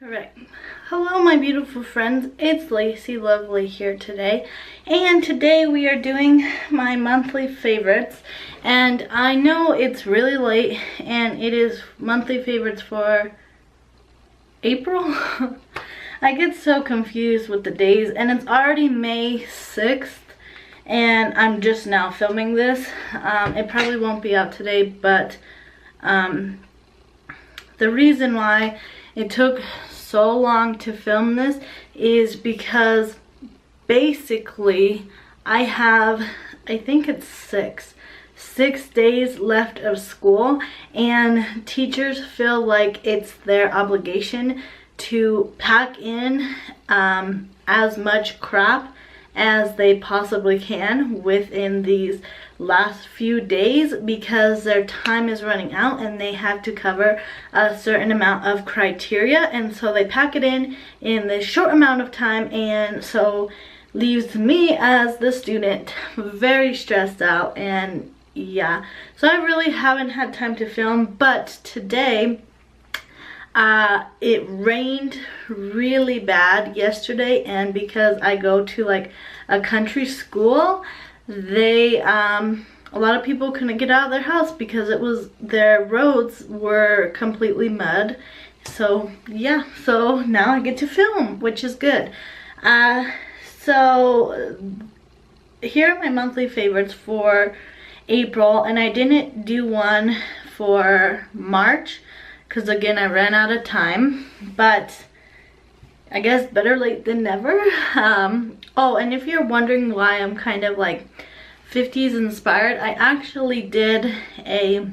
Alright, hello my beautiful friends, it's Laciey Lovely here today, and today we are doing my monthly favorites, and I know it's really late and it is monthly favorites for April. I get so confused with the days, and it's already May 6th and I'm just now filming this. It probably won't be out today, but the reason why it took so long to film this is because basically I have, I think it's six days left of school, and teachers feel like it's their obligation to pack in as much crap as they possibly can within these last few days, because their time is running out and they have to cover a certain amount of criteria, and so they pack it in this short amount of time, and so leaves me as the student very stressed out. And yeah, so I really haven't had time to film, but today it rained really bad yesterday, and because I go to like a country school, they a lot of people couldn't get out of their house because their roads were completely mud. So yeah, so now I get to film, which is good. So here are my monthly favorites for April, and I didn't do one for March because again I ran out of time, but I guess better late than never. Oh, and if you're wondering why I'm kind of like 50s inspired, I actually did a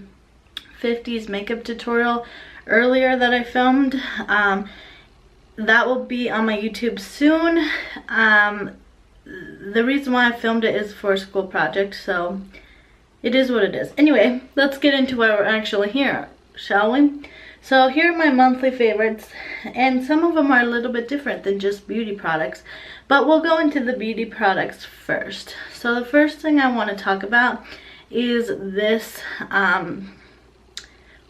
50s makeup tutorial earlier that I filmed. That will be on my YouTube soon. The reason why I filmed it is for a school project, so it is what it is. Anyway, let's get into why we're actually here, shall we? So here are my monthly favorites, and some of them are a little bit different than just beauty products, but we'll go into the beauty products first. So the first thing I want to talk about is this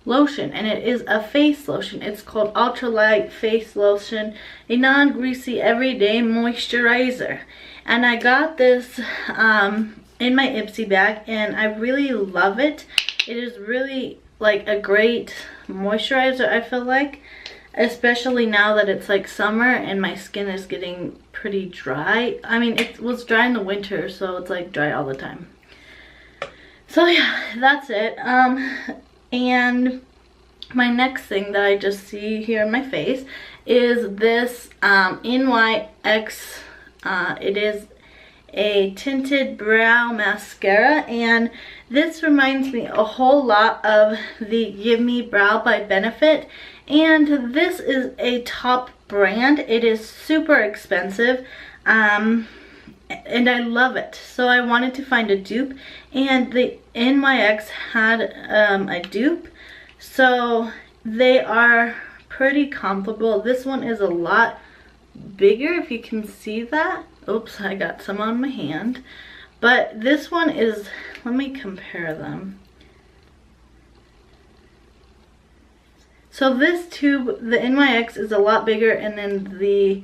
lotion, and it is a face lotion. It's called Ultralight Face Lotion, a non-greasy everyday moisturizer, and I got this in my Ipsy bag, and I really love it. It is really like a great moisturizer, I feel like, especially now that it's like summer and my skin is getting pretty dry. I mean, it was dry in the winter, so it's like dry all the time. So yeah, that's it. And my next thing that I just see here in my face is this NYX. It is a tinted brow mascara, and this reminds me a whole lot of the Give Me Brow by Benefit, and this is a top brand. It is super expensive, and I love it, so I wanted to find a dupe, and the NYX had a dupe, so they are pretty comparable. This one is a lot bigger, if you can see that. Oops, I got some on my hand. But this one is, let me compare them. So this tube, the NYX, is a lot bigger, and then the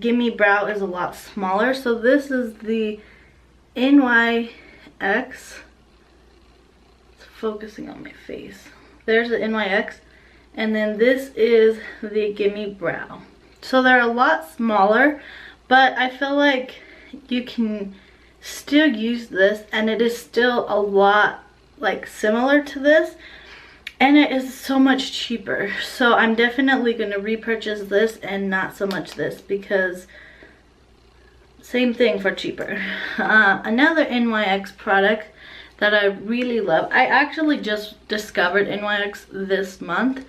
Gimme Brow is a lot smaller. So this is the NYX. It's focusing on my face. There's the NYX, and then this is the Gimme Brow. So they're a lot smaller, but I feel like you can still use this, and it is still a lot like similar to this, and it is so much cheaper. So I'm definitely going to repurchase this and not so much this, because same thing for cheaper. Another NYX product that I really love, I actually just discovered NYX this month,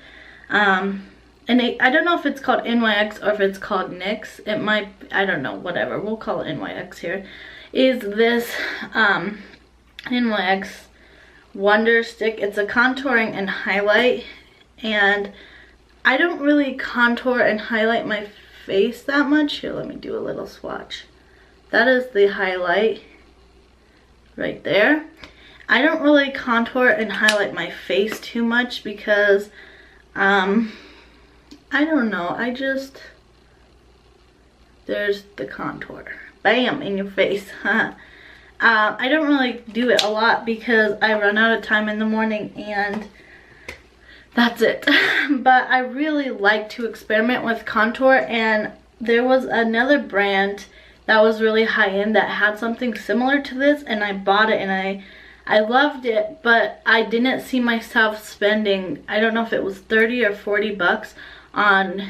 and I don't know if it's called NYX or if it's called NYX. It might, I don't know, whatever. We'll call it NYX here. Is this NYX Wonder Stick. It's a contouring and highlight. And I don't really contour and highlight my face that much. Here, let me do a little swatch. That is the highlight right there. I don't really contour and highlight my face too much because I don't know, there's the contour. Bam, in your face. I don't really do it a lot because I run out of time in the morning and that's it. But I really like to experiment with contour, and there was another brand that was really high-end that had something similar to this, and I bought it and I loved it, but I didn't see myself spending, I don't know if it was 30 or 40 bucks on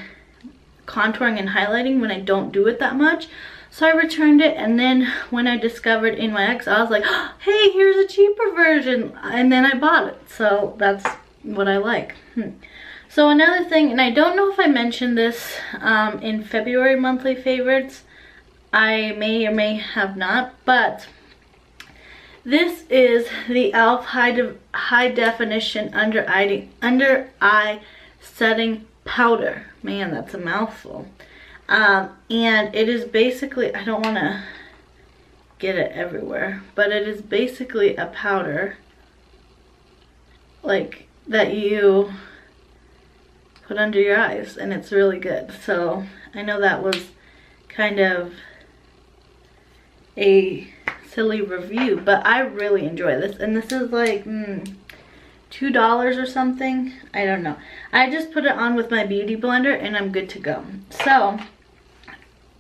contouring and highlighting when I don't do it that much. So I returned it, and then when I discovered In My Ex, I was like, oh, hey, here's a cheaper version, and then I bought it. So that's what I like. So another thing, and I don't know if I mentioned this in February monthly favorites, I may or may have not, but this is the e.l.f. High Definition Under Eye Setting Powder. Man, that's a mouthful. And it is basically, I don't want to get it everywhere, but it is basically a powder like that you put under your eyes, and it's really good. So I know that was kind of a silly review, but I really enjoy this, and this is like $2 or something. I don't know. I just put it on with my beauty blender and I'm good to go. So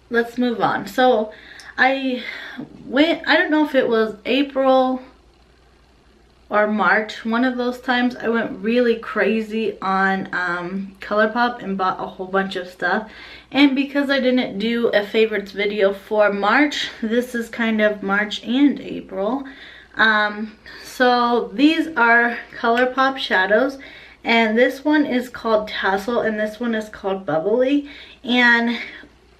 let's move on. So I don't know if it was April or March, one of those times I went really crazy on ColourPop and bought a whole bunch of stuff. And because I didn't do a favorites video for March, this is kind of March and April. So these are ColourPop shadows, and this one is called Tassel and this one is called Bubbly, and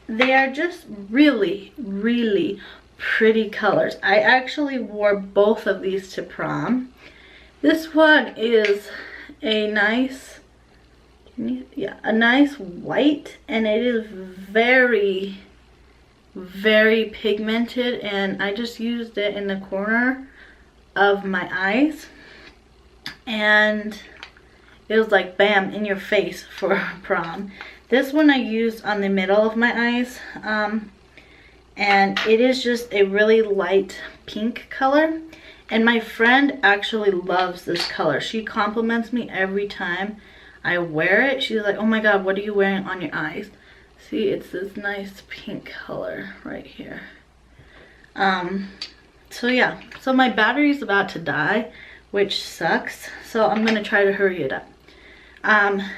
they are just really, really pretty colors. I actually wore both of these to prom. This one is a nice, a nice white, and it is very, very pigmented, and I just used it in the corner of my eyes, and it was like bam, in your face for prom. This one I used on the middle of my eyes, and it is just a really light pink color, and my friend actually loves this color. She compliments me every time I wear it. She's like, oh my god, what are you wearing on your eyes? See, it's this nice pink color right here. So yeah, so my battery's about to die, which sucks, so I'm gonna try to hurry it up.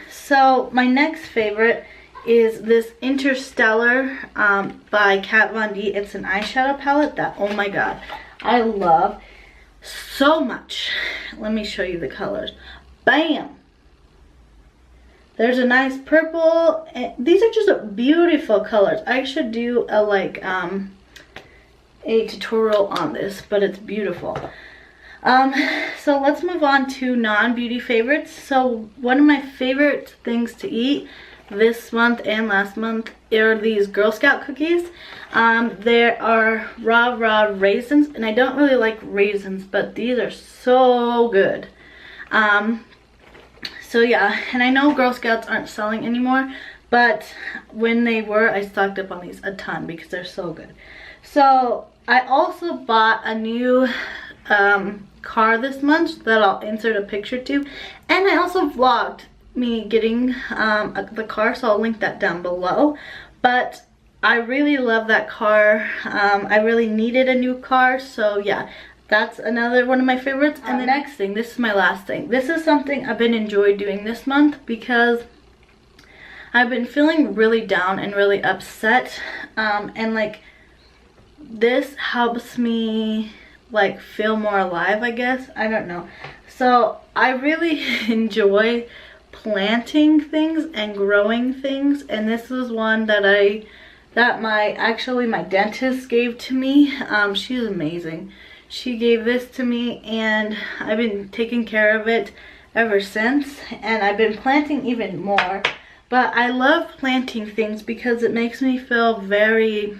So my next favorite is this Interstellar by Kat Von D. It's an eyeshadow palette that, oh my god, I love so much. Let me show you the colors. Bam! There's a nice purple. These are just beautiful colors. I should do a a tutorial on this, but it's beautiful. So let's move on to non-beauty favorites. So one of my favorite things to eat this month and last month are these Girl Scout cookies. There are raw raisins, and I don't really like raisins, but these are so good. So yeah, and I know Girl Scouts aren't selling anymore, but when they were, I stocked up on these a ton because they're so good. So I also bought a new car this month that I'll insert a picture to, and I also vlogged me getting the car, so I'll link that down below. But I really love that car. I really needed a new car, so yeah, that's another one of my favorites. And the next thing, this is my last thing. This is something I've been enjoying doing this month because I've been feeling really down and really upset, and like this helps me like feel more alive, I guess. I don't know. So I really enjoy planting things and growing things, and this was one that my dentist gave to me. She's amazing. She gave this to me, and I've been taking care of it ever since, and I've been planting even more. But I love planting things because it makes me feel very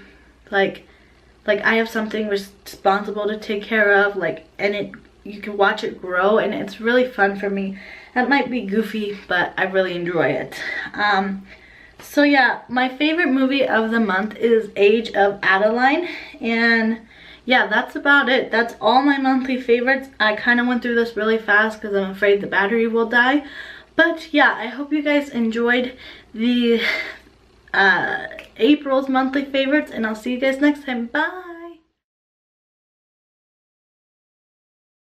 like I have something responsible to take care of, like, and you can watch it grow, and it's really fun for me. That might be goofy, but I really enjoy it. So yeah, my favorite movie of the month is Age of Adeline, and yeah, that's about it. That's all my monthly favorites. I kind of went through this really fast because I'm afraid the battery will die. But yeah, I hope you guys enjoyed the April's monthly favorites, and I'll see you guys next time. Bye!